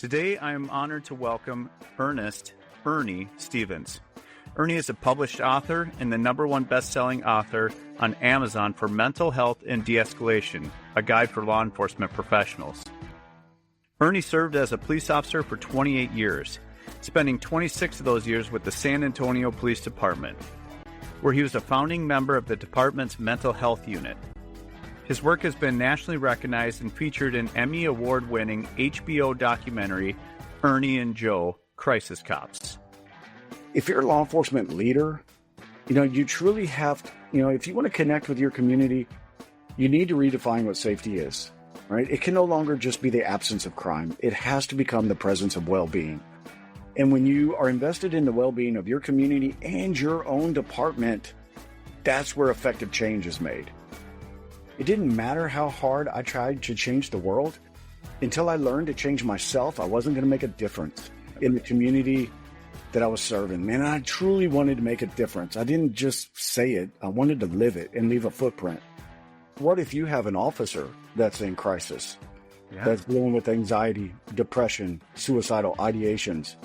Today, I am honored to welcome Ernest, Ernie Stevens. Ernie is a published author and the #1 best-selling author on Amazon for Mental Health and De-escalation, a guide for law enforcement professionals. Ernie served as a police officer for 28 years, spending 26 of those years with the San Antonio Police Department, where he was a founding member of the department's mental health unit. His work has been nationally recognized and featured in Emmy Award-winning HBO documentary, Ernie and Joe, Crisis Cops. If you're a law enforcement leader, you truly have to, if you want to connect with your community, you need to redefine what safety is, right? It can no longer just be the absence of crime. It has to become the presence of well-being. And when you are invested in the well-being of your community and your own department, that's where effective change is made. It didn't matter how hard I tried to change the world. Until I learned to change myself, I wasn't going to make a difference in the community that I was serving. Man, I truly wanted to make a difference. I didn't just say it. I wanted to live it and leave a footprint. What if you have an officer that's in crisis, that's dealing with anxiety, depression, suicidal ideations?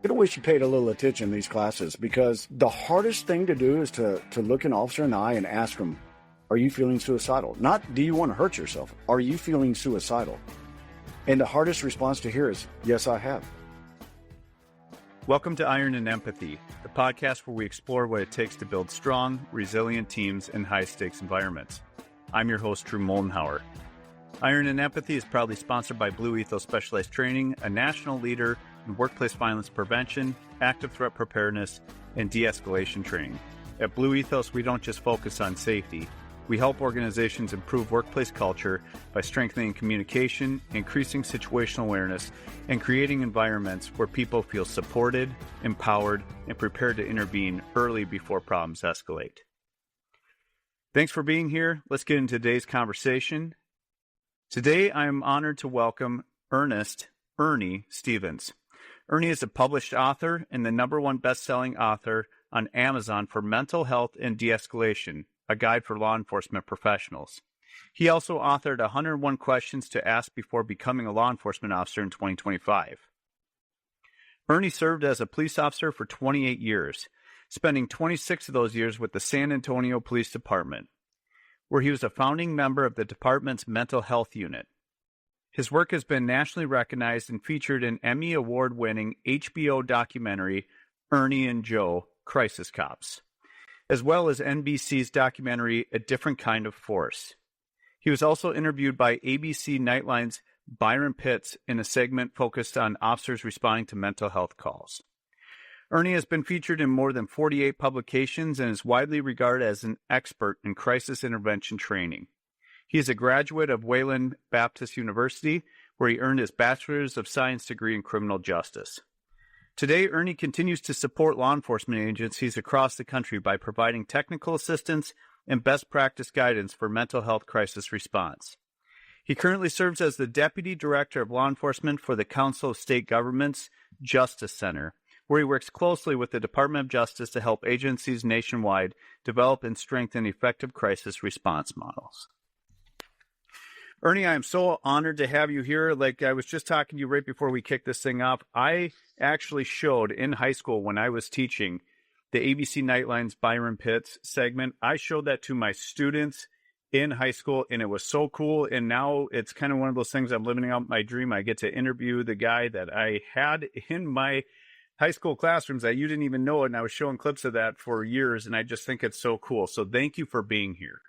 I wish you paid a little attention in these classes, because the hardest thing to do is to look an officer in the eye and ask them, are you feeling suicidal? Not, do you want to hurt yourself? Are you feeling suicidal? And the hardest response to hear is, yes, I have. Welcome to Iron and Empathy, the podcast where we explore what it takes to build strong, resilient teams in high-stakes environments. I'm your host, Drew Moldenhauer. Iron and Empathy is proudly sponsored by Blue Ethos Specialized Training, a national leader in workplace violence prevention, active threat preparedness, and de-escalation training. At Blue Ethos, we don't just focus on safety. We help organizations improve workplace culture by strengthening communication, increasing situational awareness, and creating environments where people feel supported, empowered, and prepared to intervene early before problems escalate. Thanks for being here. Let's get into today's conversation. Today, I am honored to welcome Ernest, Ernie Stevens. Ernie is a published author and the #1 best-selling author on Amazon for Mental Health and De-escalation, a guide for law enforcement professionals. He also authored 101 questions to ask before becoming a law enforcement officer in 2025. Ernie served as a police officer for 28 years, spending 26 of those years with the San Antonio Police Department, where he was a founding member of the department's mental health unit. His work has been nationally recognized and featured in Emmy Award-winning HBO documentary, Ernie and Joe, Crisis Cops, as well as NBC's documentary, A Different Kind of Force. He was also interviewed by ABC Nightline's Byron Pitts in a segment focused on officers responding to mental health calls. Ernie has been featured in more than 48 publications and is widely regarded as an expert in crisis intervention training. He is a graduate of Wayland Baptist University, where he earned his Bachelor's of Science degree in criminal justice. Today, Ernie continues to support law enforcement agencies across the country by providing technical assistance and best practice guidance for mental health crisis response. He currently serves as the Deputy Director of Law Enforcement for the Council of State Governments Justice Center, where he works closely with the Department of Justice to help agencies nationwide develop and strengthen effective crisis response models. Ernie, I am so honored to have you here. Like I was just talking to you right before we kicked this thing off, I actually showed in high school when I was teaching the ABC Nightline's Byron Pitts segment. I showed that to my students in high school, and it was so cool. And now it's kind of one of those things, I'm living out my dream. I get to interview the guy that I had in my high school classrooms that you didn't even know it, and I was showing clips of that for years, and I just think it's so cool. So thank you for being here.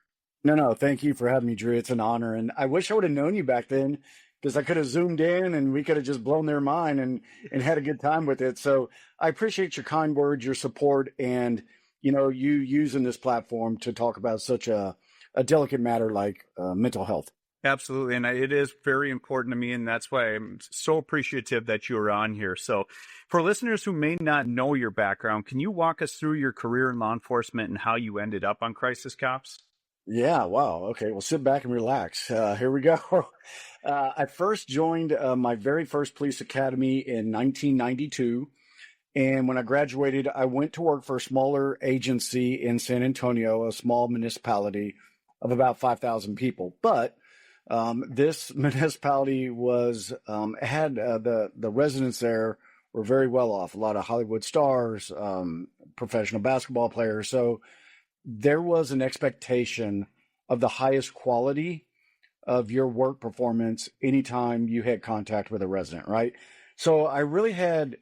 No, thank you for having me, Drew. It's an honor. And I wish I would have known you back then, because I could have zoomed in and we could have just blown their mind and had a good time with it. So I appreciate your kind words, your support, and, you using this platform to talk about such a delicate matter like mental health. Absolutely. And it is very important to me. And that's why I'm so appreciative that you're on here. So for listeners who may not know your background, can you walk us through your career in law enforcement and how you ended up on Crisis Cops? Yeah, wow. Okay, well, sit back and relax. Here we go. I first joined my very first police academy in 1992. And when I graduated, I went to work for a smaller agency in San Antonio, a small municipality of about 5,000 people. But This municipality was had the residents there were very well off. A lot of Hollywood stars, professional basketball players. So there was an expectation of the highest quality of your work performance anytime you had contact with a resident, right? So I really had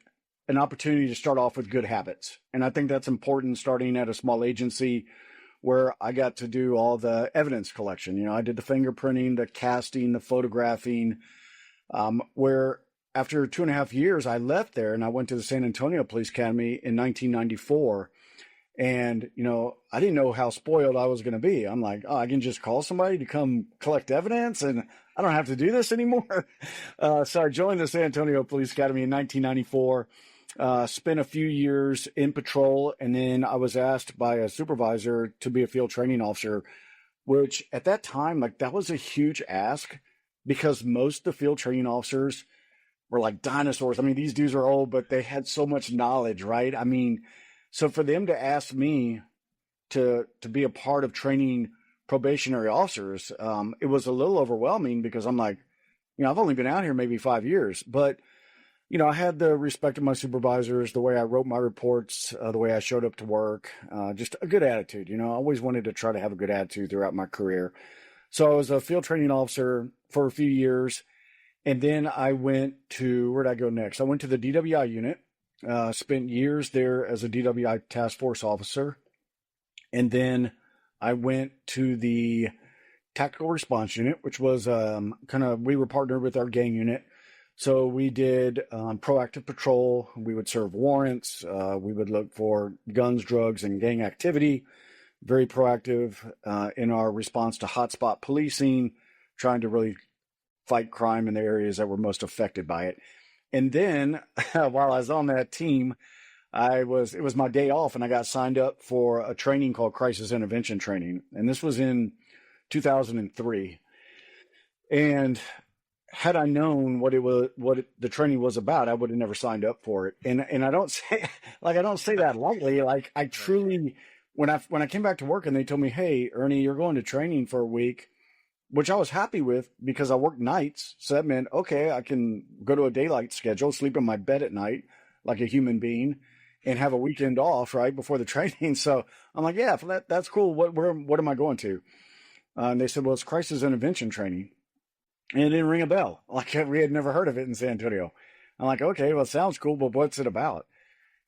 an opportunity to start off with good habits. And I think that's important starting at a small agency where I got to do all the evidence collection. You know, I did the fingerprinting, the casting, the photographing, where after 2.5 years, I left there and I went to the San Antonio Police Academy in 1994. And, you know, I didn't know how spoiled I was going to be. I'm like, oh, I can just call somebody to come collect evidence and I don't have to do this anymore. So I joined the San Antonio Police Academy in 1994, spent a few years in patrol, and then I was asked by a supervisor to be a field training officer, which at that time, like, that was a huge ask because most of the field training officers were like dinosaurs. I mean, these dudes are old, but they had so much knowledge, right? I mean, so for them to ask me to be a part of training probationary officers, it was a little overwhelming because I'm like, you know, I've only been out here maybe 5 years, but, you know, I had the respect of my supervisors, the way I wrote my reports, the way I showed up to work, just a good attitude. You know, I always wanted to try to have a good attitude throughout my career. So I was a field training officer for a few years. And then I went to, where'd I go next? I went to the DWI unit. Spent years there as a DWI task force officer. And then I went to the tactical response unit, which was we were partnered with our gang unit. So we did proactive patrol. We would serve warrants. We would look for guns, drugs, and gang activity. Very proactive in our response to hotspot policing, trying to really fight crime in the areas that were most affected by it. And then while I was on that team, it was my day off and I got signed up for a training called crisis intervention training. And this was in 2003. And had I known what the training was about, I would have never signed up for it. And I don't say that lightly. Like, I truly, when I came back to work and they told me, hey, Ernie, you're going to training for a week, which I was happy with because I worked nights. So that meant, okay, I can go to a daylight schedule, sleep in my bed at night like a human being, and have a weekend off right before the training. So I'm like, yeah, that's cool. What am I going to? And they said, well, it's crisis intervention training. And it didn't ring a bell. Like, we had never heard of it in San Antonio. I'm like, okay, well, it sounds cool, but what's it about?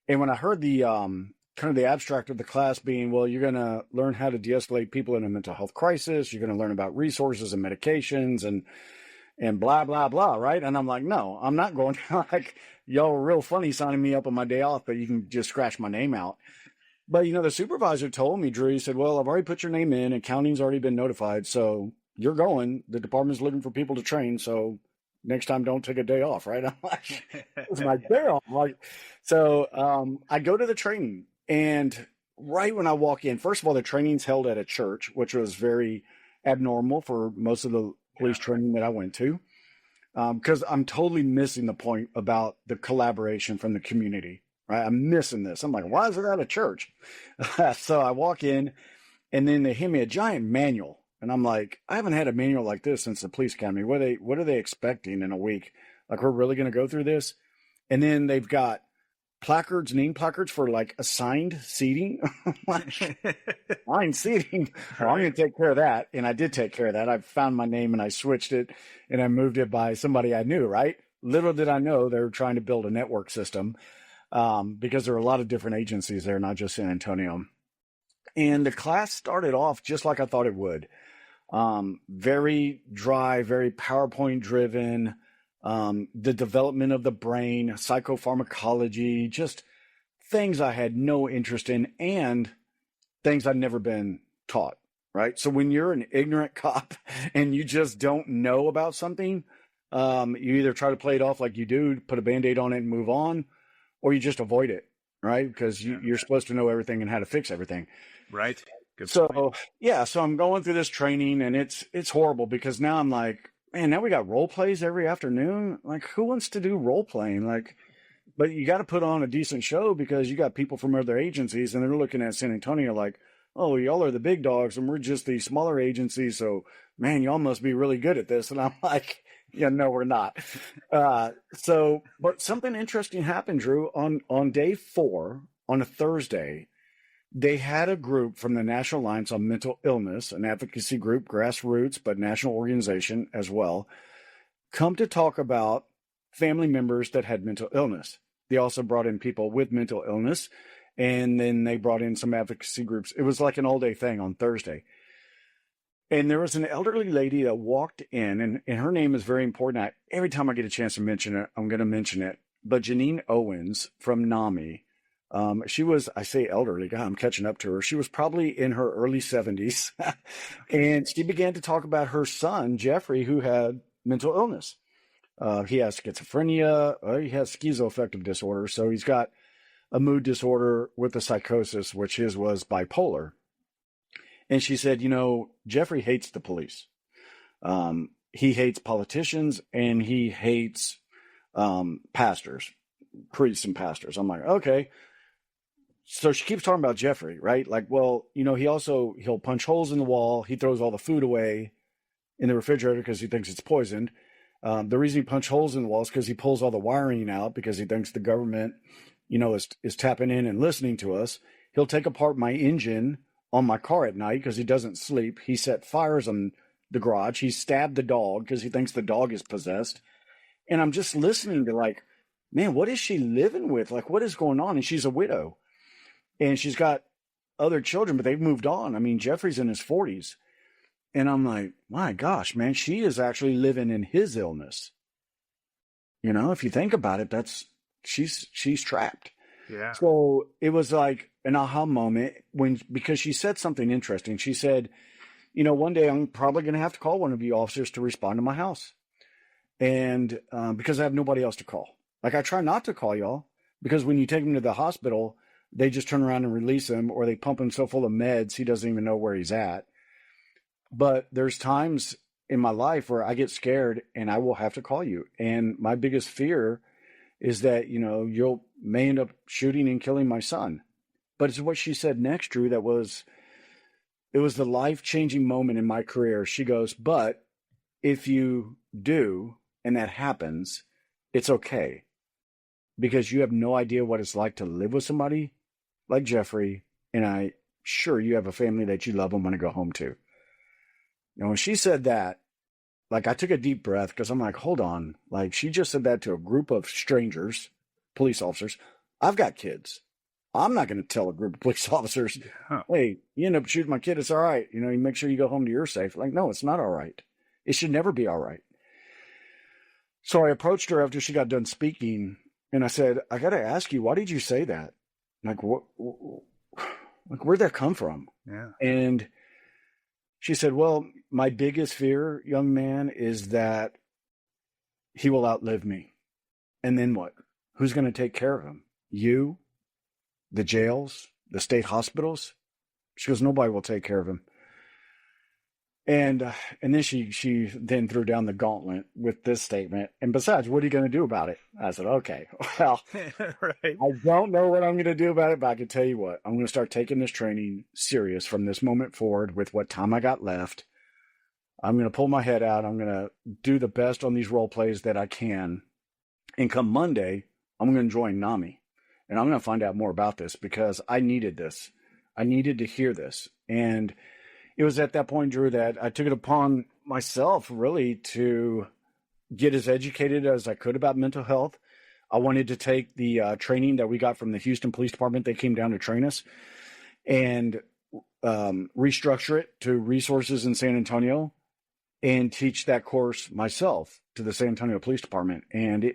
And when I heard the kind of the abstract of the class being, well, you're going to learn how to de-escalate people in a mental health crisis. You're going to learn about resources and medications and blah, blah, blah, right? And I'm like, no, I'm not going to. Like, y'all were real funny signing me up on my day off, but you can just scratch my name out. But, you know, the supervisor told me, Drew, he said, well, I've already put your name in and county's already been notified. So you're going. The department's looking for people to train. So next time, don't take a day off, right? I'm like, it's my day off. Like, so I go to the training. And right when I walk in, first of all, the training's held at a church, which was very abnormal for most of the police training that I went to, because I'm totally missing the point about the collaboration from the community, right? I'm missing this. I'm like, why is it at a church? So I walk in, and then they hand me a giant manual. And I'm like, I haven't had a manual like this since the police academy. What are they expecting in a week? Like, we're really going to go through this? And then they've got name placards for like assigned seating. Assigned seating. Well, I'm going to take care of that. And I did take care of that. I found my name and I switched it and I moved it by somebody I knew, right? Little did I know they were trying to build a network system because there are a lot of different agencies there, not just San Antonio. And the class started off just like I thought it would. Very dry, very PowerPoint driven. The development of the brain, psychopharmacology, just things I had no interest in and things I'd never been taught, right? So when you're an ignorant cop and you just don't know about something, you either try to play it off like you do, put a Band-Aid on it and move on, or you just avoid it, right? Because you're supposed to know everything and how to fix everything. Right. Good so, point. Yeah, so I'm going through this training and it's horrible because now I'm like, man, now we got role plays every afternoon. Like, who wants to do role playing? Like, but you got to put on a decent show because you got people from other agencies and they're looking at San Antonio like, oh, y'all are the big dogs and we're just the smaller agencies. So, man, y'all must be really good at this. And I'm like, yeah, no, we're not. But something interesting happened, Drew, on day 4, on a Thursday. They had a group from the National Alliance on Mental Illness, an advocacy group, grassroots, but national organization as well, come to talk about family members that had mental illness. They also brought in people with mental illness, and then they brought in some advocacy groups. It was like an all-day thing on Thursday. And there was an elderly lady that walked in, and her name is very important. Every time I get a chance to mention it, I'm going to mention it. But Janine Owens from NAMI, she was, I say elderly, God, I'm catching up to her. She was probably in her early 70s. And she began to talk about her son, Jeffrey, who had mental illness. He has schizophrenia. He has schizoaffective disorder. So he's got a mood disorder with a psychosis, which his was bipolar. And she said, Jeffrey hates the police. He hates politicians and he hates pastors, priests and pastors. I'm like, okay. So she keeps talking about Jeffrey, right? Like, well, he'll punch holes in the wall. He throws all the food away in the refrigerator because he thinks it's poisoned. The reason he punched holes in the wall is because he pulls all the wiring out because he thinks the government, is tapping in and listening to us. He'll take apart my engine on my car at night because he doesn't sleep. He set fires on the garage. He stabbed the dog because he thinks the dog is possessed. And I'm just listening to like, man, what is she living with? Like, what is going on? And she's a widow. And she's got other children, but they've moved on. I mean, Jeffrey's in his 40s. And I'm like, my gosh, man, she is actually living in his illness. If you think about it, she's trapped. Yeah. So it was like an aha moment because she said something interesting. She said, one day I'm probably going to have to call one of you officers to respond to my house. And because I have nobody else to call. Like I try not to call y'all because when you take him to the hospital, they just turn around and release him or they pump him so full of meds, he doesn't even know where he's at. But there's times in my life where I get scared and I will have to call you. And my biggest fear is that, you may end up shooting and killing my son. But it's what she said next, Drew, it was the life-changing moment in my career. She goes, but if you do, and that happens, it's okay. Because you have no idea what it's like to live with somebody like Jeffrey. And I'm sure you have a family that you love and want to go home to. When she said that, like I took a deep breath because I'm like, hold on. Like she just said that to a group of strangers, police officers. I've got kids. I'm not going to tell a group of police officers, hey, you end up shooting my kid. It's all right. You make sure you go home to your safe. Like, no, it's not all right. It should never be all right. So I approached her after she got done speaking and I said, I got to ask you, why did you say that? Like, where'd that come from? Yeah. And she said, well, my biggest fear, young man, is that he will outlive me. And then what? Who's going to take care of him? You? The jails? The state hospitals? She goes, nobody will take care of him. And then she then threw down the gauntlet with this statement. And besides, what are you going to do about it? I said, okay, well, right. I don't know what I'm going to do about it, but I can tell you what, I'm going to start taking this training serious from this moment forward with what time I got left. I'm going to pull my head out. I'm going to do the best on these role plays that I can. And come Monday, I'm going to join NAMI. And I'm going to find out more about this because I needed this. I needed to hear this. And it was at that point, Drew, that I took it upon myself really to get as educated as I could about mental health. I wanted to take the training that we got from the Houston Police Department. They came down to train us and restructure it to resources in San Antonio and teach that course myself to the San Antonio Police Department. And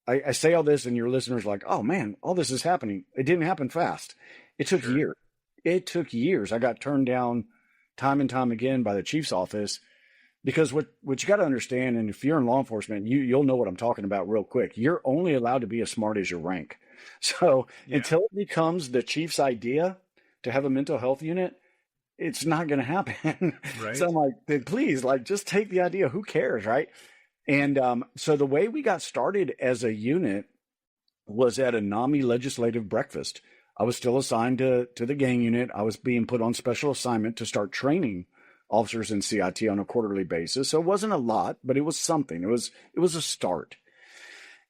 I say all this and your listeners are like, oh man, all this is happening. It didn't happen fast. It took years. It took years. I got turned down time and time again by the chief's office because what you got to understand, and if you're in law enforcement, you'll know what I'm talking about real quick. You're only allowed to be as smart as your rank. So until it becomes the chief's idea to have a mental health unit, it's not going to happen. Right. So I'm like, please, just take the idea. Who cares, right? And so the way we got started as a unit was at a NAMI legislative breakfast. I was still assigned to the gang unit. I was being put on special assignment to start training officers in CIT on a quarterly basis. So it wasn't a lot, but it was something. It was a start.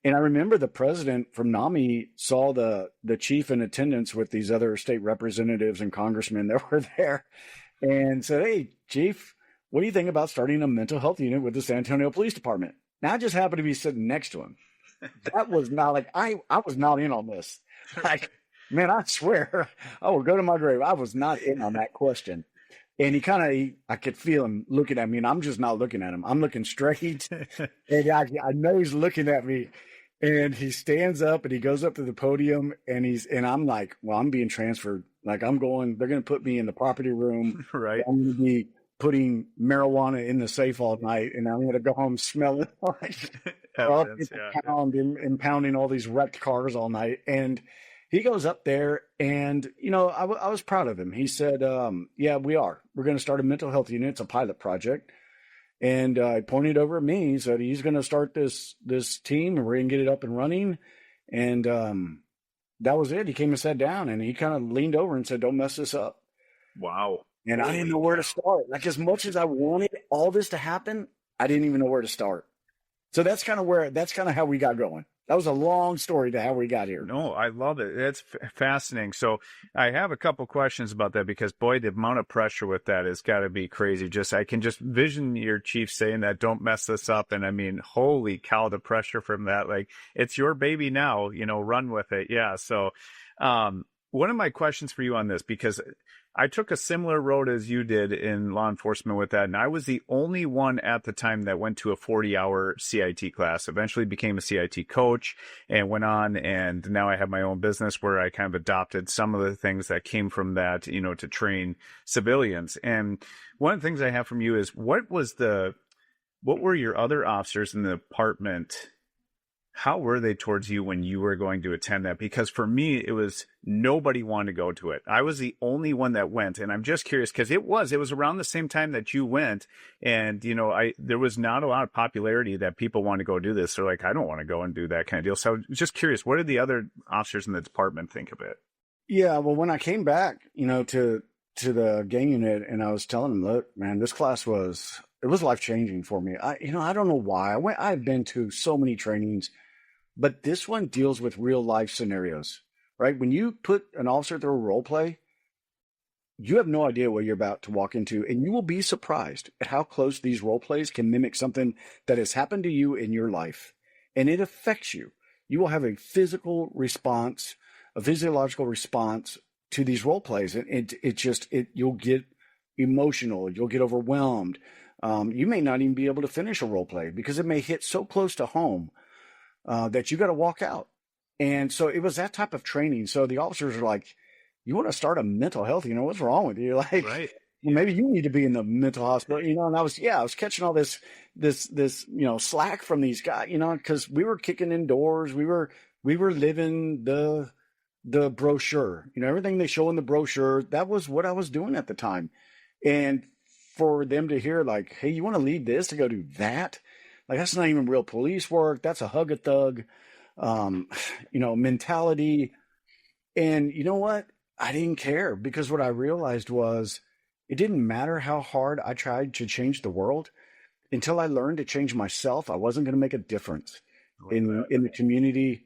And I remember the president from NAMI saw the chief in attendance with these other state representatives and congressmen that were there and said, "Hey, chief, what do you think about starting a mental health unit with the San Antonio Police Department?" Now I just happened to be sitting next to him. That was not like, I was not in on this. Like, man, I swear, I will go to my grave. I was not in on that question. And I could feel him looking at me, and I'm just not looking at him. I'm looking straight, and I know he's looking at me. And he stands up and he goes up to the podium, and I'm like, well, I'm being transferred. Like, they're going to put me in the property room. Right. I'm going to be putting marijuana in the safe all night, and I'm going to go home smelling like impounding all these wrecked cars all night. And he goes up there, and, I was proud of him. He said, yeah, we're going to start a mental health unit. It's a pilot project. And I pointed over at me. He said, he's going to start this team, and we're going to get it up and running. And that was it. He came and sat down, and he kind of leaned over and said, "Don't mess this up." Wow. And I didn't know where to start. Like, as much as I wanted all this to happen, I didn't even know where to start. So that's kind of how we got going. That was a long story to how we got here. No, I love it. It's fascinating. So I have a couple questions about that because, boy, the amount of pressure with that has got to be crazy. I can just vision your chief saying that, "Don't mess this up." And I mean, holy cow, the pressure from that. Like, it's your baby now, run with it. Yeah. So one of my questions for you on this, because I took a similar road as you did in law enforcement with that. And I was the only one at the time that went to a 40-hour CIT class, eventually became a CIT coach and went on. And now I have my own business where I kind of adopted some of the things that came from that, to train civilians. And one of the things I have from you is what were your other officers in the department? How were they towards you when you were going to attend that? Because for me, it was nobody wanted to go to it. I was the only one that went. And I'm just curious because it was around the same time that you went. And, there was not a lot of popularity that people want to go do this. They're like, I don't want to go and do that kind of deal. So I was just curious, what did the other officers in the department think of it? Yeah, well, when I came back, to the gang unit, and I was telling them, look, man, this class was life-changing for me. I don't know why. I've been to so many trainings, but this one deals with real life scenarios, right? When you put an officer through a role play, you have no idea what you're about to walk into, and you will be surprised at how close these role plays can mimic something that has happened to you in your life, and it affects you. You will have a physiological response to these role plays, and you'll get emotional, you'll get overwhelmed. You may not even be able to finish a role play because it may hit so close to home that you got to walk out. And so it was that type of training. So the officers are like, "You want to start a mental health? What's wrong with you?" Like, right. Well, maybe you need to be in the mental hospital, And I was catching all this slack from these guys, because we were kicking indoors. We were living the brochure, everything they show in the brochure. That was what I was doing at the time. And for them to hear like, "Hey, you want to lead this to go do that?" Like, that's not even real police work. That's a hug-a-thug, mentality. And you know what? I didn't care, because what I realized was it didn't matter how hard I tried to change the world. Until I learned to change myself, I wasn't going to make a difference in the community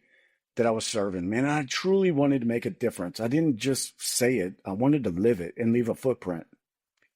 that I was serving. Man, I truly wanted to make a difference. I didn't just say it. I wanted to live it and leave a footprint.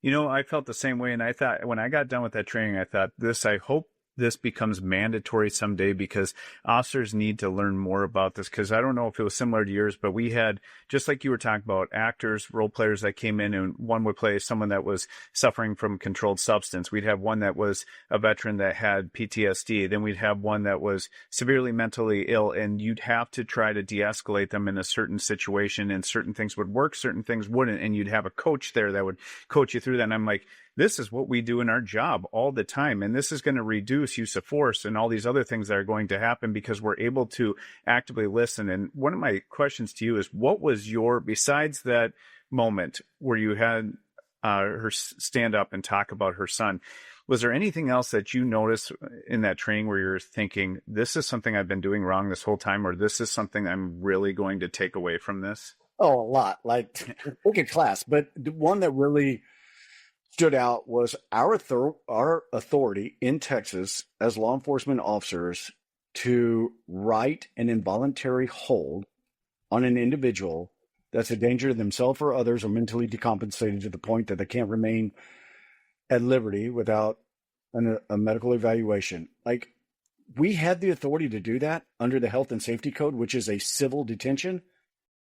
I felt the same way. And I thought, when I got done with that training, I thought, I hope this becomes mandatory someday, because officers need to learn more about this. Because I don't know if it was similar to yours, but we had, just like you were talking about, actors, role players that came in, and one would play someone that was suffering from controlled substance. We'd have one that was a veteran that had PTSD. Then we'd have one that was severely mentally ill, and you'd have to try to de-escalate them in a certain situation, and certain things would work, certain things wouldn't. And you'd have a coach there that would coach you through that. And I'm like, this is what we do in our job all the time. And this is going to reduce use of force and all these other things that are going to happen because we're able to actively listen. And one of my questions to you is, what was besides that moment where you had her stand up and talk about her son, was there anything else that you noticed in that training where you're thinking, this is something I've been doing wrong this whole time, or this is something I'm really going to take away from this? Oh, a lot. Like, look at class. But the one that really stood out was our authority in Texas as law enforcement officers to write an involuntary hold on an individual that's a danger to themselves or others or mentally decompensated to the point that they can't remain at liberty without a medical evaluation. Like, we had the authority to do that under the Health and Safety Code, which is a civil detention.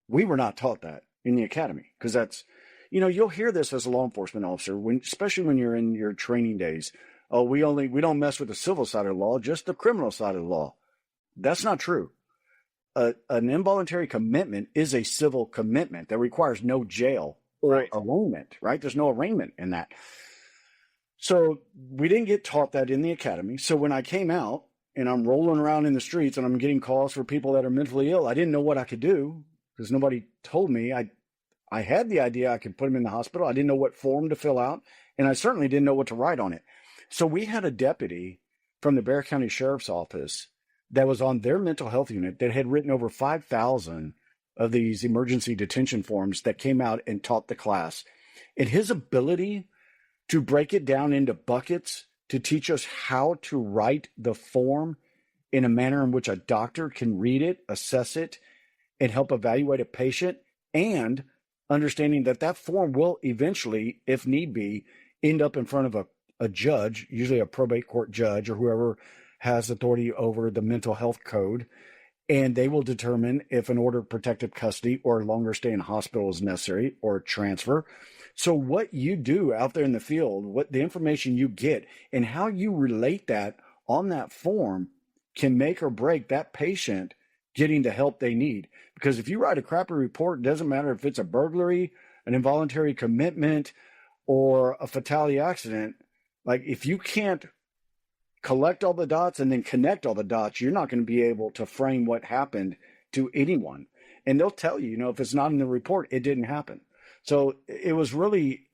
We were not taught that in the academy because that's, you'll hear this as a law enforcement officer, especially when you're in your training days. Oh, we don't mess with the civil side of the law, just the criminal side of the law. That's not true. An involuntary commitment is a civil commitment that requires no jail or arraignment, right? There's no arraignment in that. So we didn't get taught that in the academy. So when I came out and I'm rolling around in the streets and I'm getting calls for people that are mentally ill, I didn't know what I could do because nobody told me. I had the idea I could put them in the hospital. I didn't know what form to fill out, and I certainly didn't know what to write on it. So we had a deputy from the Bexar County Sheriff's Office that was on their mental health unit that had written over 5,000 of these emergency detention forms that came out and taught the class. And his ability to break it down into buckets to teach us how to write the form in a manner in which a doctor can read it, assess it, and help evaluate a patient, and understanding that form will eventually, if need be, end up in front of a judge, usually a probate court judge or whoever has authority over the mental health code, and they will determine if an order of protective custody or a longer stay in hospital is necessary or transfer. So what you do out there in the field, what the information you get and how you relate that on that form can make or break that patient getting the help they need. Because if you write a crappy report, it doesn't matter if it's a burglary, an involuntary commitment, or a fatality accident. Like, if you can't collect all the dots and then connect all the dots, you're not going to be able to frame what happened to anyone. And they'll tell you, if it's not in the report, it didn't happen. So it was really,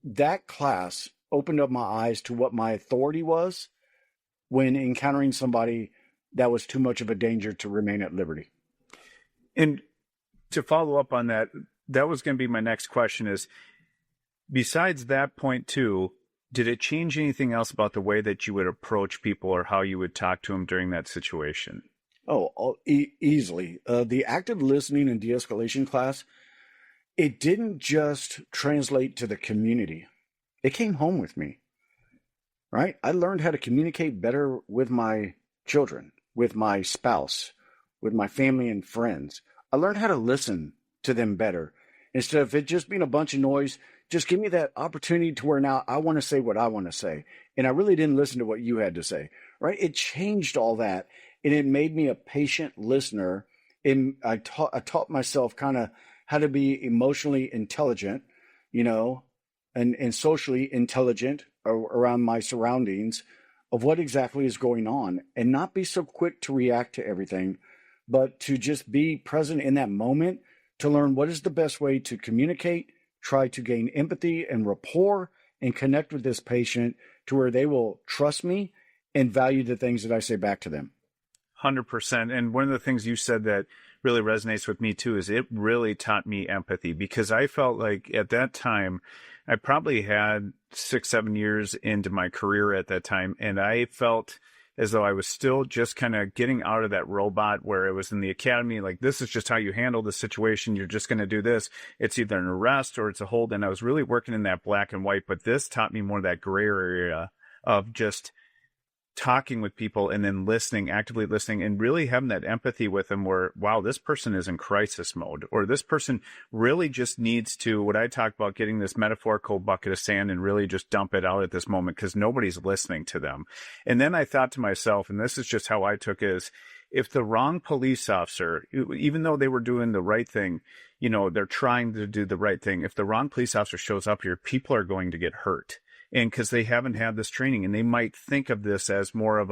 that class opened up my eyes to what my authority was when encountering somebody that was too much of a danger to remain at liberty. And to follow up on that, that was going to be my next question is, besides that point too, did it change anything else about the way that you would approach people or how you would talk to them during that situation? Oh, easily. The active listening and de-escalation class, it didn't just translate to the community. It came home with me, right? I learned how to communicate better with my children, with my spouse, with my family and friends. I learned how to listen to them better. Instead of it just being a bunch of noise, just give me that opportunity to where now I want to say what I want to say. And I really didn't listen to what you had to say, right? It changed all that. And it made me a patient listener. And I taught myself kind of how to be emotionally intelligent, and socially intelligent around my surroundings of what exactly is going on, and not be so quick to react to everything, but to just be present in that moment to learn what is the best way to communicate, try to gain empathy and rapport and connect with this patient to where they will trust me and value the things that I say back to them. 100%. And one of the things you said that really resonates with me too is it really taught me empathy, because I felt like at that time, I probably had 6-7 years into my career at that time, and I felt as though I was still just kind of getting out of that robot where it was in the academy, like, this is just how you handle the situation. You're just going to do this. It's either an arrest or it's a hold. And I was really working in that black and white, but this taught me more of that gray area of just talking with people and then listening, actively listening, and really having that empathy with them where, wow, this person is in crisis mode, or this person really just needs to, what I talk about, getting this metaphorical bucket of sand and really just dump it out at this moment because nobody's listening to them. And then I thought to myself, and this is just how I took it, is if the wrong police officer, even though they were doing the right thing, they're trying to do the right thing. If the wrong police officer shows up here, people are going to get hurt. And because they haven't had this training, and they might think of this as more of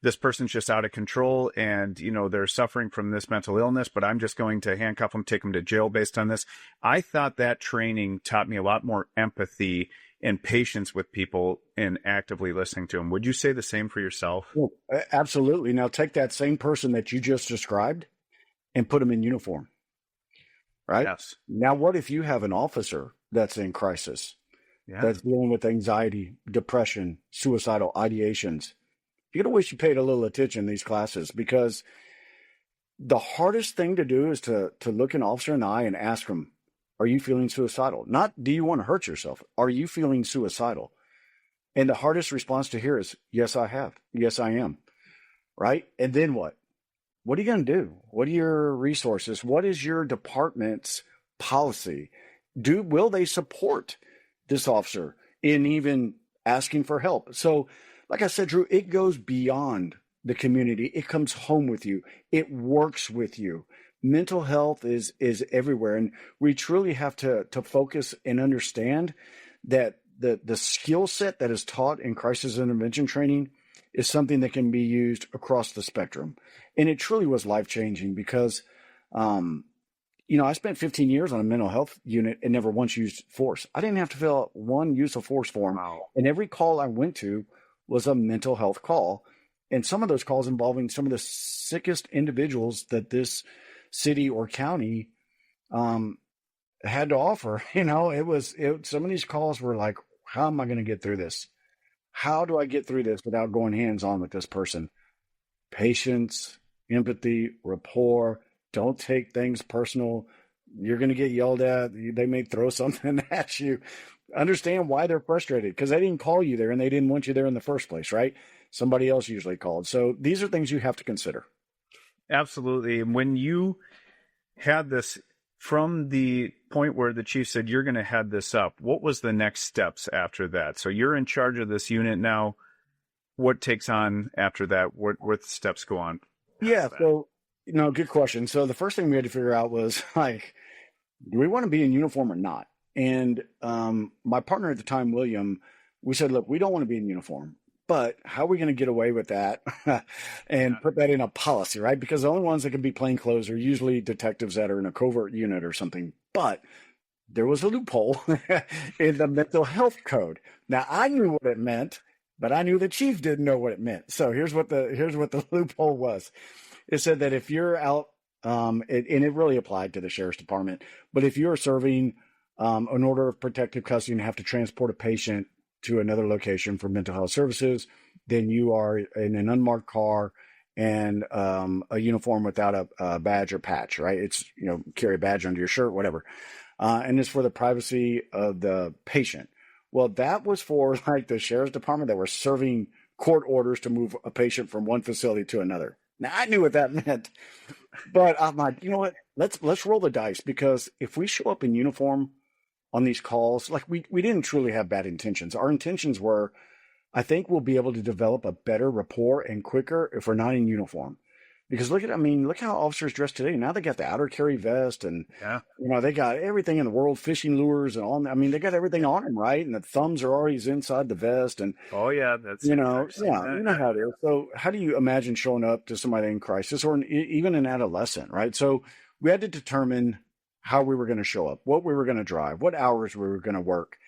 this person's just out of control and, they're suffering from this mental illness, but I'm just going to handcuff them, take them to jail based on this. I thought that training taught me a lot more empathy and patience with people and actively listening to them. Would you say the same for yourself? Well, absolutely. Now take that same person that you just described and put them in uniform. right? Yes. Now, what if you have an officer that's in crisis, that's dealing with anxiety, depression, suicidal ideations? You're going to wish you paid a little attention in these classes, because the hardest thing to do is to look an officer in the eye and ask them, are you feeling suicidal? Not, do you want to hurt yourself? Are you feeling suicidal? And the hardest response to hear is, yes, I have. Yes, I am. Right? And then what? What are you going to do? What are your resources? What is your department's policy? Will they support this officer in even asking for help? So, like I said, Drew, it goes beyond the community. It comes home with you. It works with you. Mental health is everywhere. And we truly have to focus and understand that the skill set that is taught in crisis intervention training is something that can be used across the spectrum. And it truly was life-changing, because, I spent 15 years on a mental health unit and never once used force. I didn't have to fill out one use of force form. Wow. And every call I went to was a mental health call. And some of those calls involving some of the sickest individuals that this city or county had to offer. Some of these calls were like, how am I going to get through this? How do I get through this without going hands-on with this person? Patience, empathy, rapport. Don't take things personal. You're going to get yelled at. They may throw something at you. Understand why they're frustrated, because they didn't call you there and they didn't want you there in the first place, right? Somebody else usually called. So these are things you have to consider. Absolutely. And when you had this, from the point where the chief said, you're going to head this up, what was the next steps after that? So you're in charge of this unit now. What takes on after that? What steps go on? Yeah. So, good question. So the first thing we had to figure out was, like, do we want to be in uniform or not? And my partner at the time, William, we said, look, we don't want to be in uniform, but how are we going to get away with that and put that in a policy, right? Because the only ones that can be plain clothes are usually detectives that are in a covert unit or something. But there was a loophole in the mental health code. Now, I knew what it meant, but I knew the chief didn't know what it meant. So here's what the loophole was. It said that if you're out, and it really applied to the sheriff's department, but if you're serving an order of protective custody and have to transport a patient to another location for mental health services, then you are in an unmarked car and a uniform without a badge or patch, right? It's, carry a badge under your shirt, whatever. And it's for the privacy of the patient. Well, that was for like the sheriff's department that were serving court orders to move a patient from one facility to another. Now, I knew what that meant, but I'm like, you know what? Let's roll the dice, because if we show up in uniform on these calls, like we didn't truly have bad intentions. Our intentions were, I think we'll be able to develop a better rapport and quicker if we're not in uniform. Because look how officers dress today. Now they got the outer carry vest and, they got everything in the world, fishing lures and all. I mean, they got everything on them, right? And the thumbs are always inside the vest. And, oh yeah, that's, you know how it is. So how do you imagine showing up to somebody in crisis or even an adolescent, right? So we had to determine how we were going to show up, what we were going to drive, what hours we were going to work,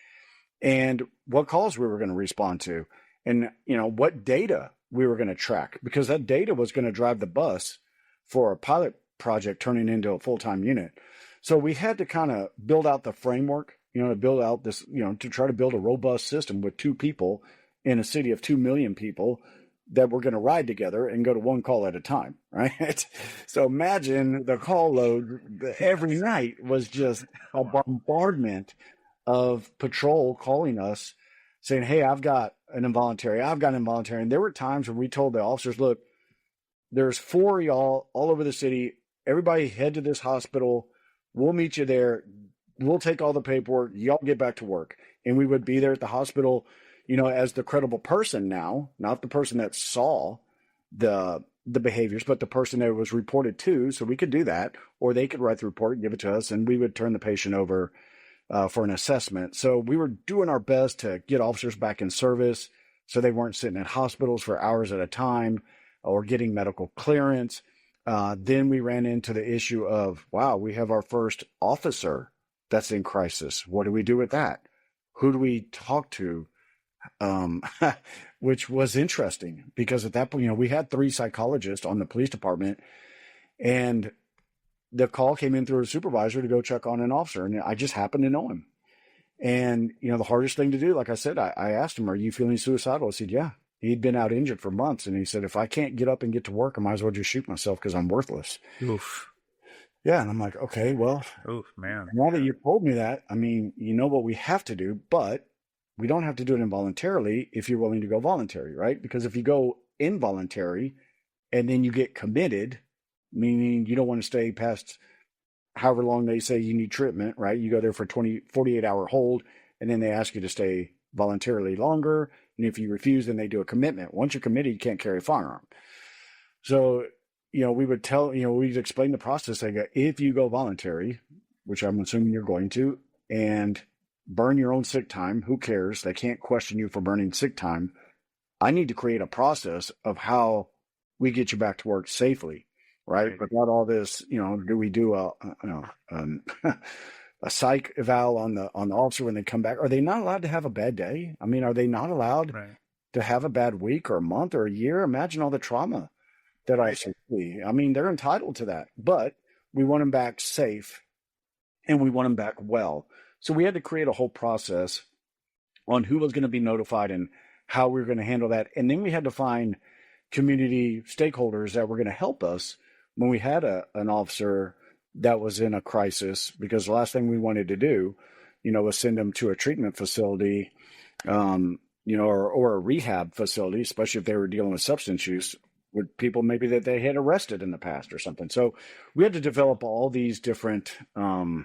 and what calls we were going to respond to, and, what data we were going to track, because that data was going to drive the bus for a pilot project turning into a full-time unit. So we had to kind of build out the framework, to build out this, to try to build a robust system with two people in a city of 2 million people that were going to ride together and go to one call at a time, right? So imagine the call load every night was just a bombardment of patrol calling us saying, hey, I've got an involuntary. And there were times when we told the officers, look, there's 4 of y'all all over the city. Everybody head to this hospital. We'll meet you there. We'll take all the paperwork. Y'all get back to work. And we would be there at the hospital, as the credible person now, not the person that saw the behaviors, but the person that it was reported to. So we could do that, or they could write the report and give it to us, and we would turn the patient over for an assessment. So we were doing our best to get officers back in service so they weren't sitting at hospitals for hours at a time or getting medical clearance. Then we ran into the issue of, wow, we have our first officer that's in crisis. What do we do with that? Who do we talk to? Which was interesting, because at that point, we had 3 psychologists on the police department, and the call came in through a supervisor to go check on an officer, and I just happened to know him. And, the hardest thing to do, like I said, I asked him, "Are you feeling suicidal?" I said, "Yeah." He'd been out injured for months, and he said, "If I can't get up and get to work, I might as well just shoot myself because I'm worthless." Oof. Yeah, and I'm like, okay, well, Oof, man. now that you told me that, I mean, you know what we have to do, but we don't have to do it involuntarily if you're willing to go voluntary, right? Because if you go involuntary and then you get committed, meaning you don't want to stay past however long they say you need treatment, right? You go there for 48-hour hold, and then they ask you to stay voluntarily longer. And if you refuse, then they do a commitment. Once you're committed, you can't carry a firearm. So, we would we'd explain the process. They go, if you go voluntary, which I'm assuming you're going to, and burn your own sick time, who cares? They can't question you for burning sick time. I need to create a process of how we get you back to work safely, right? Without all this, do we do a psych eval on the officer when they come back? Are they not allowed to have a bad day? I mean, are they not allowed to have a bad week or a month or a year? Imagine all the trauma that I see. I mean, they're entitled to that, but we want them back safe and we want them back well. So we had to create a whole process on who was going to be notified and how we were going to handle that. And then we had to find community stakeholders that were going to help us when we had an officer that was in a crisis, because the last thing we wanted to do, was send them to a treatment facility, or a rehab facility, especially if they were dealing with substance use with people maybe that they had arrested in the past or something. So we had to develop all these different, I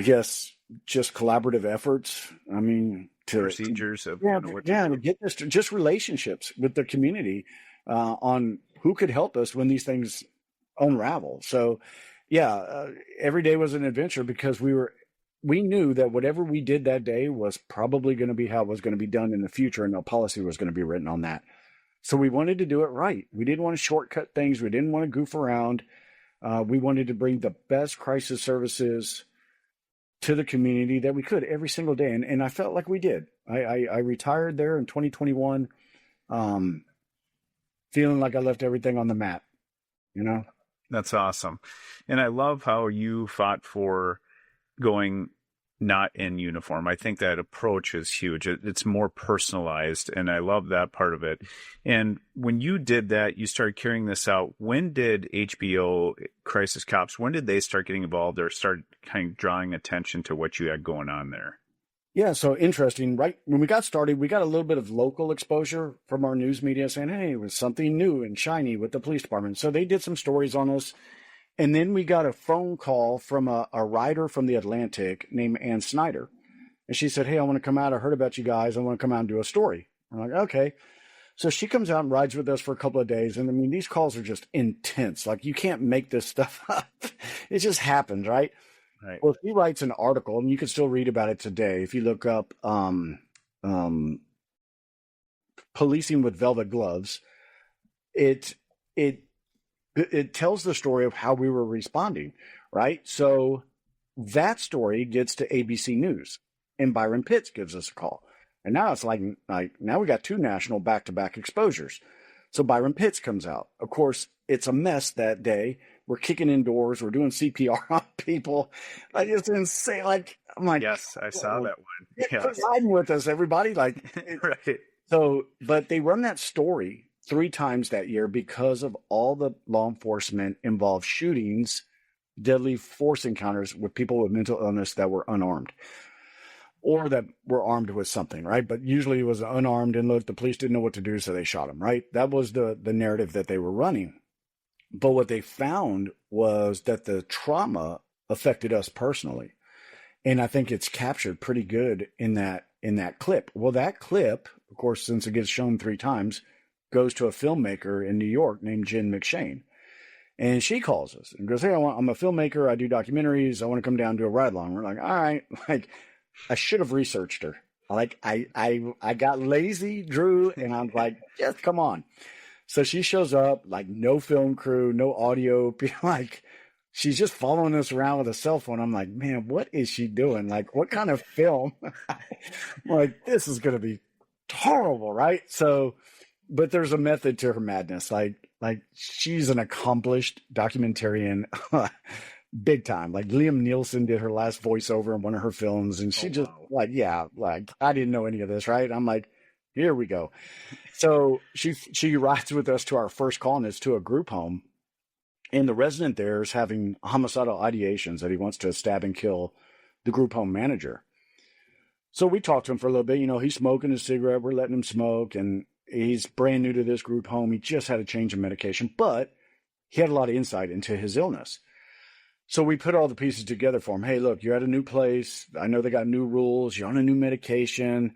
guess, just collaborative efforts. I mean, procedures of to get this, just relationships with the community on who could help us when these things unravel. So, every day was an adventure because we knew that whatever we did that day was probably going to be how it was going to be done in the future, and no policy was going to be written on that. So we wanted to do it right. We didn't want to shortcut things. We didn't want to goof around. We wanted to bring the best crisis services to the community that we could every single day. And I felt like we did. I retired there in 2021, feeling like I left everything on the map, That's awesome. And I love how you fought for going not in uniform. I think that approach is huge. It's more personalized, and I love that part of it. And when you did that, you started carrying this out. When did HBO Crisis Cops, when did they start getting involved or start kind of drawing attention to what you had going on there? Yeah, so interesting, right? When we got started, we got a little bit of local exposure from our news media saying, hey, it was something new and shiny with the police department. So they did some stories on us. And then we got a phone call from a writer from the Atlantic named Ann Snyder. And she said, hey, I want to come out. I heard about you guys. I want to come out and do a story. I'm like, okay. So she comes out and rides with us for a couple of days. And I mean, these calls are just intense. Like, you can't make this stuff up. It just happens, right? Right. Well, she writes an article, and you can still read about it today. If you look up policing with velvet gloves, it tells the story of how we were responding, right? So that story gets to ABC News, and Byron Pitts gives us a call. And now it's like now we got two national back-to-back exposures. So Byron Pitts comes out. Of course, it's a mess that day. We're kicking in doors. We're doing CPR on people. Like, it's insane. Like, I'm like, yes, I saw that one. Yes. Riding with us, everybody. Like, right. So, but they run that story 3 times that year because of all the law enforcement involved shootings, deadly force encounters with people with mental illness that were unarmed or that were armed with something, right? But usually it was unarmed, and look, the police didn't know what to do, so they shot them, right? That was the narrative that they were running. But what they found was that the trauma affected us personally. And I think it's captured pretty good in that clip. Well, that clip, of course, since it gets shown 3 times, goes to a filmmaker in New York named Jen McShane. And she calls us and goes, hey, I'm a filmmaker. I do documentaries. I want to come down and do a ride along. We're like, all right. Like, I should have researched her. Like, I got lazy, Drew, and I'm like, just come on. So she shows up, like, no film crew, no audio. Like, she's just following us around with a cell phone. I'm like, man, what is she doing? Like, what kind of film? Like, this is going to be horrible, right? So, but there's a method to her madness. Like, Like she's an accomplished documentarian, big time. Like Liam Nielsen did her last voiceover in one of her films, and she just wow. like, yeah, like I didn't know any of this, right? I'm like, here we go. So she rides with us to our first call, and it's to a group home, and the resident there is having homicidal ideations that he wants to stab and kill the group home manager. So we talked to him for a little bit. He's smoking a cigarette. We're letting him smoke, and he's brand new to this group home. He just had a change of medication, but he had a lot of insight into his illness. So we put all the pieces together for him. Hey, look, you're at a new place. I know they got new rules. You're on a new medication.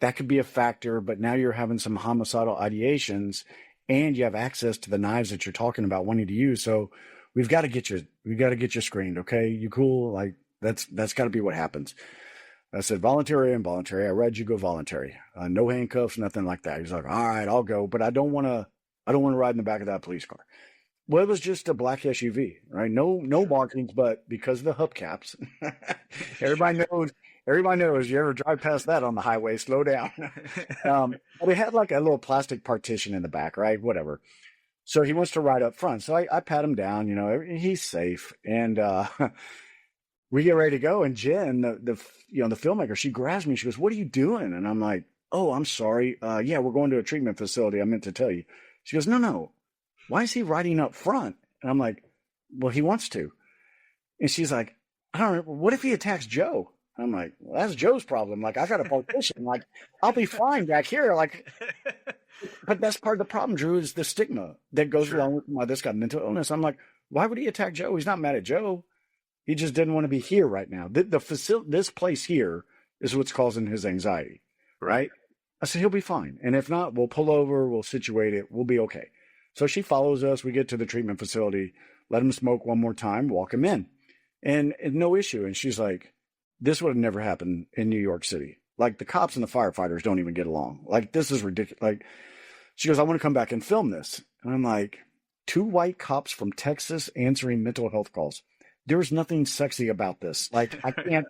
That could be a factor, but now you're having some homicidal ideations, and you have access to the knives that you're talking about wanting to use. So we've got to get you screened. Okay, you cool? Like that's got to be what happens. I said voluntary, involuntary. I read you go voluntary. No handcuffs, nothing like that. He's like, all right, I'll go, but I don't want to. I don't want to ride in the back of that police car. Well, it was just a black SUV, right? No markings, but because of the hubcaps, everybody knows. Everybody knows. You ever drive past that on the highway, slow down. But it had like a little plastic partition in the back, right? Whatever. So he wants to ride up front. So I pat him down. He's safe, and we get ready to go. And Jen, the filmmaker, she grabs me. She goes, "What are you doing?" And I'm like, "Oh, I'm sorry. Yeah, we're going to a treatment facility. I meant to tell you." She goes, "No. Why is he riding up front?" And I'm like, "Well, he wants to." And she's like, "I don't know. What if he attacks Joe?" I'm like, "Well, that's Joe's problem. Like, I got a partition. Like, I'll be fine back here." Like, but that's part of the problem, Drew, is the stigma that goes Sure. along with why this got mental illness. I'm like, why would he attack Joe? He's not mad at Joe. He just didn't want to be here right now. The facility, this place here, is what's causing his anxiety, right? I said he'll be fine, and if not, we'll pull over, we'll situate it, we'll be okay. So she follows us. We get to the treatment facility, let him smoke one more time, walk him in, and no issue. And she's like, "This would have never happened in New York City. Like the cops and the firefighters don't even get along. Like this is ridiculous." Like she goes, "I want to come back and film this," and I'm like, two white cops from Texas answering mental health calls. There's nothing sexy about this. Like I can't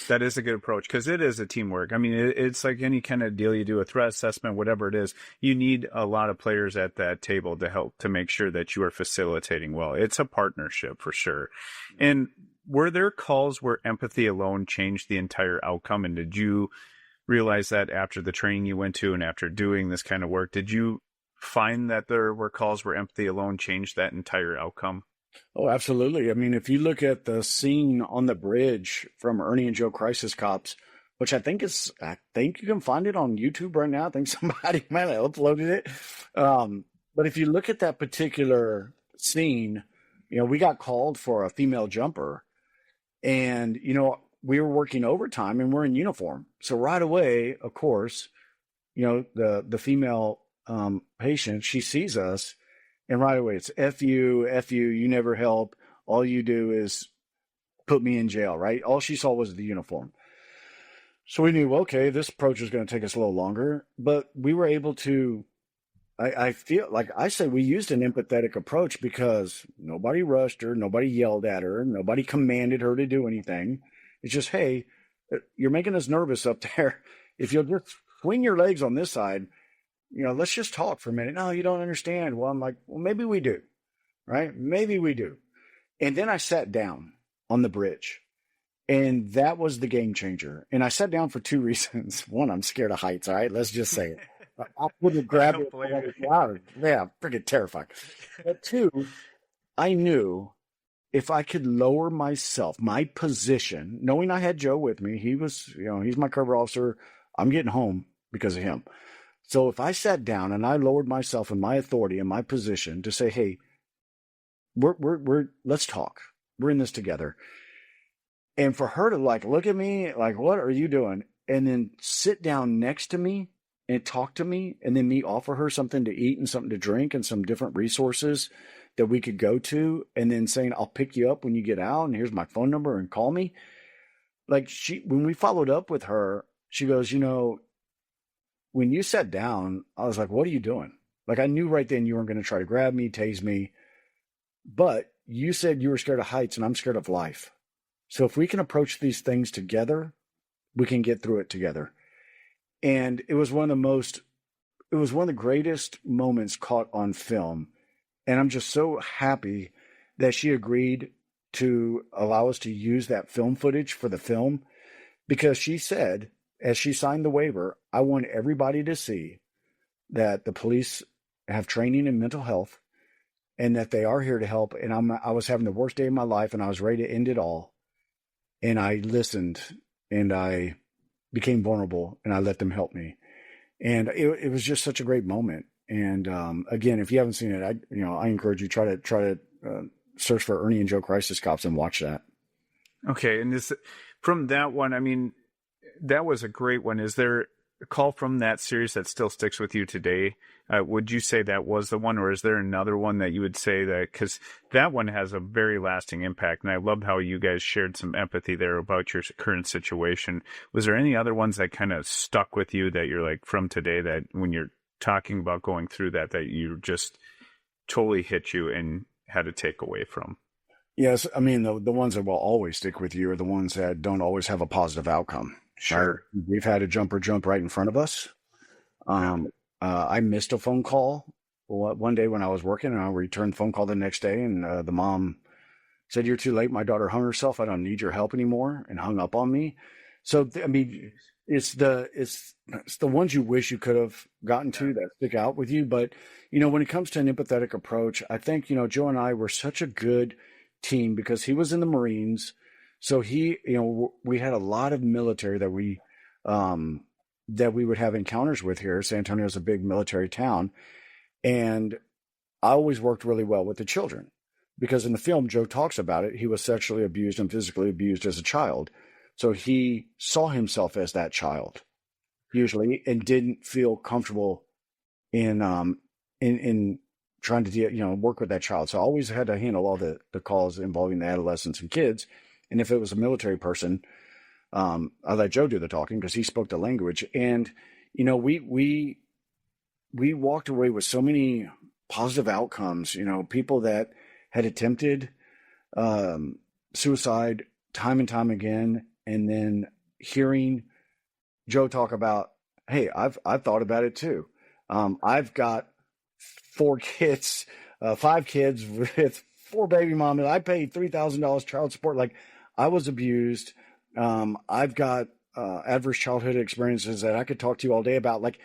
That is a good approach because it is a teamwork. I mean, it's like any kind of deal you do, a threat assessment, whatever it is. You need a lot of players at that table to help to make sure that you are facilitating well. It's a partnership for sure. And were there calls where empathy alone changed the entire outcome? And did you realize that after the training you went to and after doing this kind of work, did you find that there were calls where empathy alone changed that entire outcome? Oh, absolutely. I mean, if you look at the scene on the bridge from Ernie and Joe Crisis Cops, which I think you can find it on YouTube right now. I think somebody might have uploaded it. But if you look at that particular scene, we got called for a female jumper, and, we were working overtime and we're in uniform. So right away, of course, the female patient, she sees us. And right away, it's F you, you never help. All you do is put me in jail, right? All she saw was the uniform. So we knew, okay, this approach is going to take us a little longer. But we were able to, I feel like I say we used an empathetic approach because nobody rushed her, nobody yelled at her, nobody commanded her to do anything. It's just, hey, you're making us nervous up there. If you'll just swing your legs on this side, let's just talk for a minute. No, you don't understand. Well, I'm like, well, maybe we do, right? Maybe we do. And then I sat down on the bridge, and that was the game changer. And I sat down for two reasons. One, I'm scared of heights. All right, let's just say it. I would have grabbed it. Wow, yeah, freaking terrified. But two, I knew if I could lower myself, my position, knowing I had Joe with me, he was, he's my cover officer. I'm getting home because of him. So if I sat down and I lowered myself in my authority and my position to say, hey, let's talk. We're in this together. And for her to look at me, what are you doing? And then sit down next to me and talk to me, and then me offer her something to eat and something to drink and some different resources that we could go to. And then saying, I'll pick you up when you get out, and here's my phone number and call me. When we followed up with her, she goes, when you sat down, I was like, what are you doing? I knew right then you weren't going to try to grab me, tase me. But you said you were scared of heights, and I'm scared of life. So if we can approach these things together, we can get through it together. And it was one of the greatest moments caught on film. And I'm just so happy that she agreed to allow us to use that film footage for the film, because she said, as she signed the waiver, I want everybody to see that the police have training in mental health and that they are here to help. And I was having the worst day of my life, and I was ready to end it all. And I listened, and I became vulnerable, and I let them help me. And it was just such a great moment. And again, if you haven't seen it, I encourage you try to search for Ernie and Joe Crisis Cops and watch that. Okay, and from that one, I mean, that was a great one. Is there a call from that series that still sticks with you today? Would you say that was the one, or is there another one that you would say that, because that one has a very lasting impact, and I loved how you guys shared some empathy there about your current situation. Was there any other ones that kind of stuck with you that you're like from today, that when you're talking about going through that you just totally hit you and had to take away from? Yes, I mean, the ones that will always stick with you are the ones that don't always have a positive outcome. Sure. We've had a jumper jump right in front of us. I missed a phone call one day when I was working, and I returned the phone call the next day, and the mom said, "You're too late. My daughter hung herself. I don't need your help anymore," and hung up on me. So, I mean, it's the ones you wish you could have gotten to that stick out with you. But, when it comes to an empathetic approach, I think, Joe and I were such a good team because he was in the Marines. So we had a lot of military that we would have encounters with here. San Antonio is a big military town. And I always worked really well with the children because in the film, Joe talks about it. He was sexually abused and physically abused as a child. So he saw himself as that child usually, and didn't feel comfortable in trying to work with that child. So I always had to handle all the calls involving the adolescents and kids. And if it was a military person, I let Joe do the talking because he spoke the language. And, we walked away with so many positive outcomes, people that had attempted suicide time and time again and then hearing Joe talk about, hey, I've thought about it too. I've got 5 kids with 4 baby mamas. I paid $3,000 child support. Like, I was abused. I've got adverse childhood experiences that I could talk to you all day about. Like,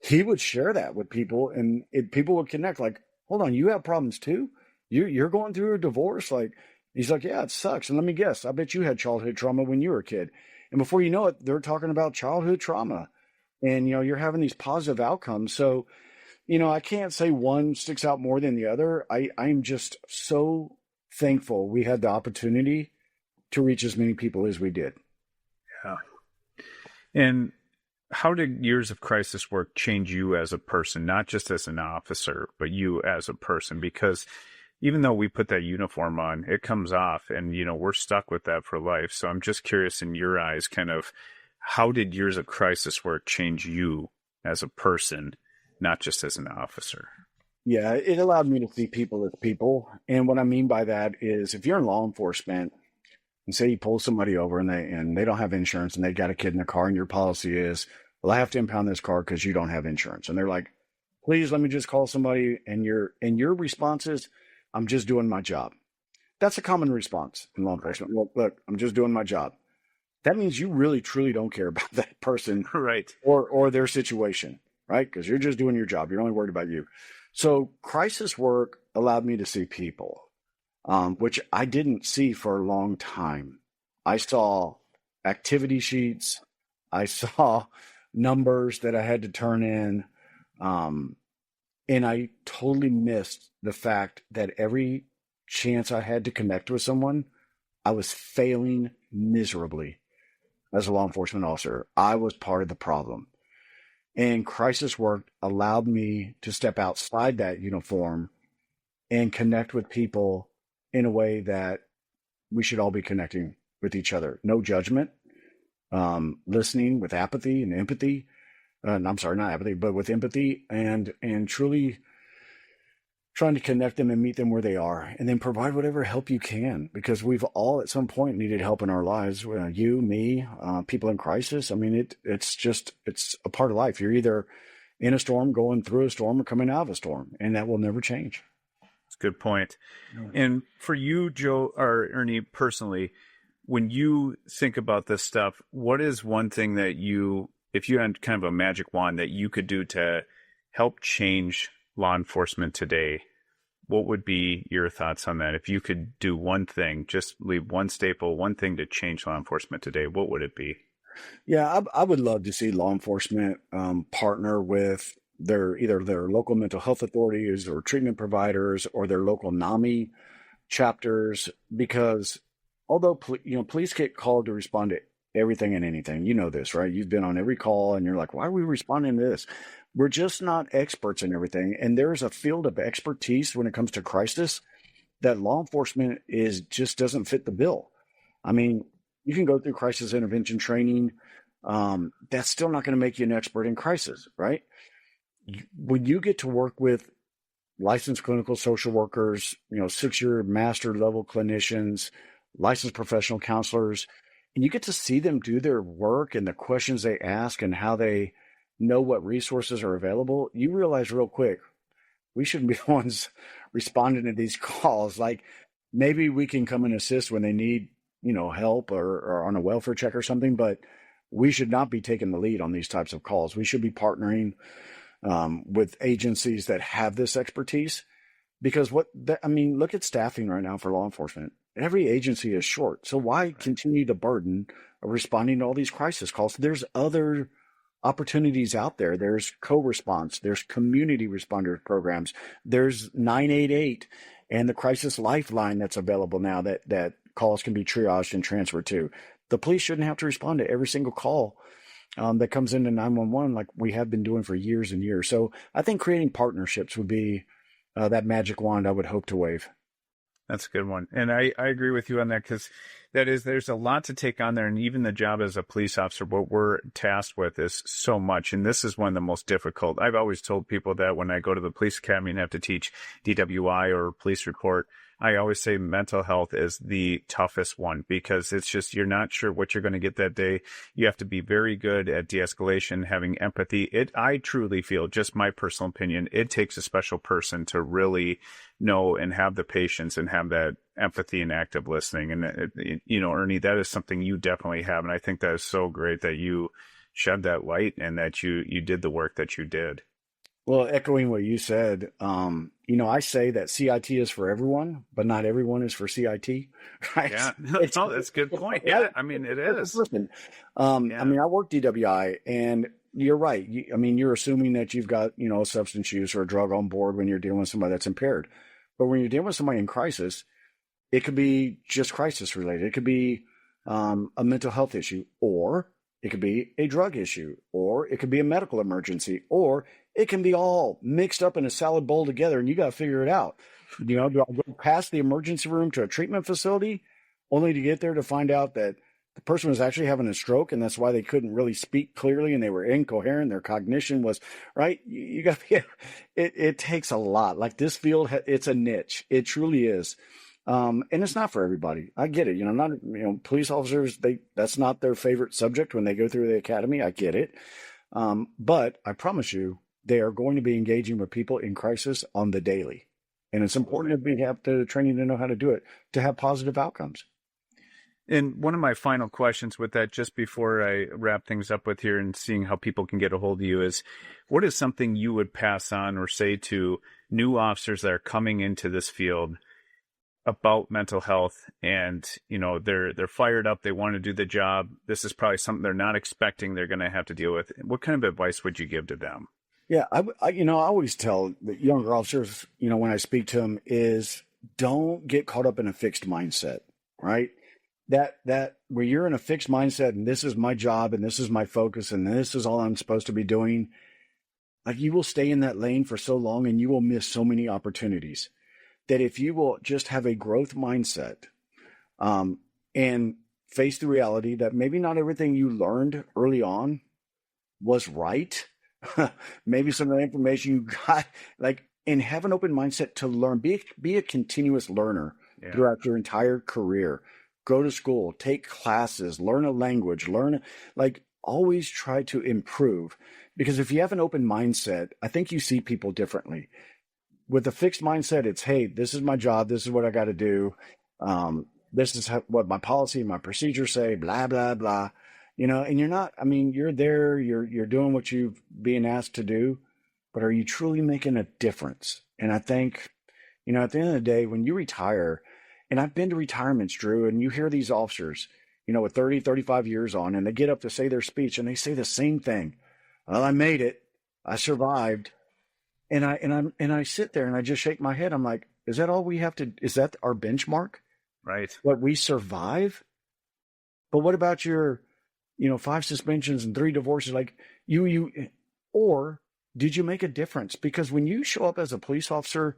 he would share that with people, and people would connect. Like, hold on, you have problems too? You're going through a divorce? Like, he's like, yeah, it sucks. And let me guess, I bet you had childhood trauma when you were a kid. And before you know it, they're talking about childhood trauma, and you're having these positive outcomes. So, I can't say one sticks out more than the other. I'm just so thankful we had the opportunity to reach as many people as we did. Yeah. And how did years of crisis work change you as a person, not just as an officer, but you as a person? Because even though we put that uniform on, it comes off, and, we're stuck with that for life. So I'm just curious, in your eyes, kind of, how did years of crisis work change you as a person, not just as an officer? Yeah, it allowed me to see people as people. And what I mean by that is, if you're in law enforcement and say you pull somebody over and they don't have insurance and they've got a kid in the car, and your policy is, well, I have to impound this car because you don't have insurance. And they're like, please let me just call somebody. And your response is, I'm just doing my job. That's a common response in law enforcement. Well, look, I'm just doing my job. That means you really, truly don't care about that person, right, or their situation, right? Because you're just doing your job. You're only worried about you. So crisis work allowed me to see people, which I didn't see for a long time. I saw activity sheets. I saw numbers that I had to turn in. And I totally missed the fact that every chance I had to connect with someone, I was failing miserably as a law enforcement officer. I was part of the problem. And crisis work allowed me to step outside that uniform and connect with people in a way that we should all be connecting with each other. No judgment, listening with apathy and empathy. I'm sorry, not apathy, but with empathy, and truly trying to connect them and meet them where they are, and then provide whatever help you can, because we've all at some point needed help in our lives. You, me, people in crisis. I mean, it's a part of life. You're either in a storm, going through a storm, or coming out of a storm, and that will never change. That's a good point. And for you, Joe, or Ernie, personally, when you think about this stuff, what is one thing that if you had kind of a magic wand that you could do to help change law enforcement today, what would be your thoughts on that? If you could do one thing, just leave one staple, one thing to change law enforcement today, what would it be? Yeah, I would love to see law enforcement partner with either their local mental health authorities or treatment providers or their local NAMI chapters, because although police get called to respond to everything and anything. You know this, right? You've been on every call and you're like, why are we responding to this? We're just not experts in everything. And there's a field of expertise when it comes to crisis that law enforcement just doesn't fit the bill. I mean, you can go through crisis intervention training. That's still not going to make you an expert in crisis, right? When you get to work with licensed clinical social workers, 6-year master level clinicians, licensed professional counselors, and you get to see them do their work and the questions they ask and how they know what resources are available, you realize real quick, we shouldn't be the ones responding to these calls. Like, maybe we can come and assist when they need, help or on a welfare check or something, but we should not be taking the lead on these types of calls. We should be partnering with agencies that have this expertise, because look at staffing right now for law enforcement. Every agency is short. So why continue the burden of responding to all these crisis calls? There's other opportunities out there. There's co-response. There's community responder programs. There's 988 and the crisis lifeline that's available now that calls can be triaged and transferred to. The police shouldn't have to respond to every single call that comes into 911 like we have been doing for years and years. So I think creating partnerships would be that magic wand I would hope to wave. That's a good one. And I agree with you on that, because there's a lot to take on there. And even the job as a police officer, what we're tasked with is so much. And this is one of the most difficult. I've always told people that when I go to the police academy and have to teach DWI or police report, I always say mental health is the toughest one because it's just, you're not sure what you're going to get that day. You have to be very good at de-escalation, having empathy. I truly feel, just my personal opinion, it takes a special person to really know and have the patience and have that empathy and active listening. And, Ernie, that is something you definitely have. And I think that is so great that you shed that light and that you did the work that you did. Well, echoing what you said, I say that CIT is for everyone, but not everyone is for CIT, right? Yeah, that's a good point. Yeah, I mean, it is. Listen, I work DWI, and you're right. You're assuming that you've got, substance use or a drug on board when you're dealing with somebody that's impaired. But when you're dealing with somebody in crisis, it could be just crisis related. It could be a mental health issue, or it could be a drug issue, or it could be a medical emergency, or it can be all mixed up in a salad bowl together, and you got to figure it out. Do I go past the emergency room to a treatment facility only to get there to find out that the person was actually having a stroke, and that's why they couldn't really speak clearly and they were incoherent? Their cognition was right. You got to be. It takes a lot. Like this field, it's a niche. It truly is. And it's not for everybody. I get it. Police officers, that's not their favorite subject when they go through the academy. I get it. But I promise you, they are going to be engaging with people in crisis on the daily. And it's important to have the training to know how to do it, to have positive outcomes. And one of my final questions with that, just before I wrap things up with here and seeing how people can get a hold of you, is what is something you would pass on or say to new officers that are coming into this field about mental health, and they're fired up, they want to do the job, this is probably something they're not expecting they're going to have to deal with? What kind of advice would you give to them? Yeah, I always tell the younger officers, when I speak to them, is don't get caught up in a fixed mindset, right? That where you're in a fixed mindset and this is my job and this is my focus and this is all I'm supposed to be doing, like you will stay in that lane for so long and you will miss so many opportunities. That if you will just have a growth mindset and face the reality that maybe not everything you learned early on was right, maybe some of the information you got, and have an open mindset to learn, be a continuous learner throughout your entire career. Go to school, take classes, learn a language, always try to improve. Because if you have an open mindset, I think you see people differently. With a fixed mindset, it's, hey, this is my job. This is what I got to do. This is what my policy and my procedures say, blah, blah, blah. And you're not, you're there, you're doing what you're being asked to do, but are you truly making a difference? And I think, at the end of the day, when you retire, and I've been to retirements, Drew, and you hear these officers, with 30, 35 years on, and they get up to say their speech and they say the same thing. Well, I made it. I survived. And I sit there and I just shake my head. I'm like, is that all we have to, is that our benchmark? Right. What we survive? But what about your, 5 suspensions and 3 divorces? Or did you make a difference? Because when you show up as a police officer,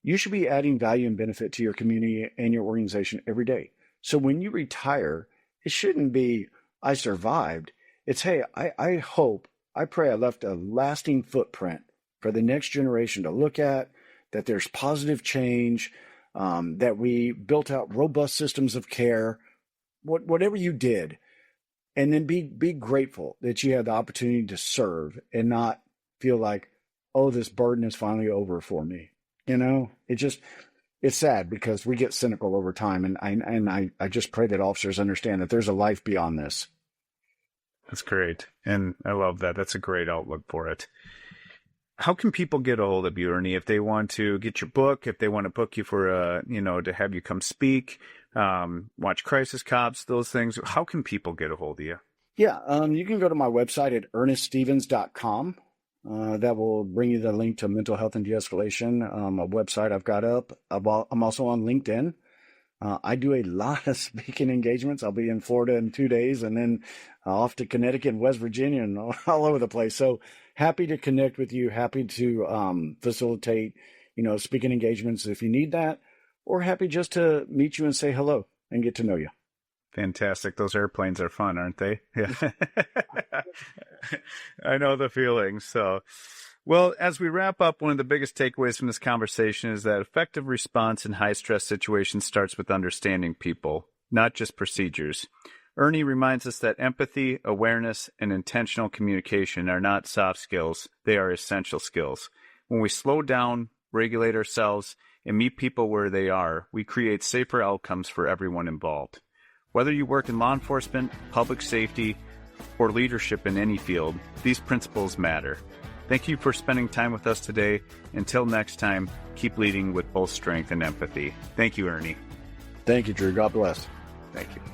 you should be adding value and benefit to your community and your organization every day. So when you retire, it shouldn't be, I survived. It's, hey, I pray I left a lasting footprint for the next generation to look at, that there's positive change, that we built out robust systems of care, whatever you did. And then be grateful that you had the opportunity to serve and not feel like, oh, this burden is finally over for me. It's sad because we get cynical over time. And I just pray that officers understand that there's a life beyond this. That's great. And I love that. That's a great outlook for it. How can people get a hold of you, Ernie, if they want to get your book, if they want to book you for, to have you come speak, watch Crisis Cops, those things? How can people get a hold of you? Yeah, you can go to my website at erneststevens.com. That will bring you the link to mental health and de-escalation, a website I've got up. I'm also on LinkedIn. I do a lot of speaking engagements. I'll be in Florida in 2 days and then off to Connecticut and West Virginia and all over the place. So happy to connect with you. Happy to facilitate, speaking engagements if you need that, or happy just to meet you and say hello and get to know you. Fantastic. Those airplanes are fun, aren't they? Yeah. I know the feeling. So, Well, as we wrap up, one of the biggest takeaways from this conversation is that effective response in high-stress situations starts with understanding people, not just procedures. Ernie reminds us that empathy, awareness, and intentional communication are not soft skills, they are essential skills. When we slow down, regulate ourselves, and meet people where they are, we create safer outcomes for everyone involved. Whether you work in law enforcement, public safety, or leadership in any field, these principles matter. Thank you for spending time with us today. Until next time, keep leading with both strength and empathy. Thank you, Ernie. Thank you, Drew. God bless. Thank you.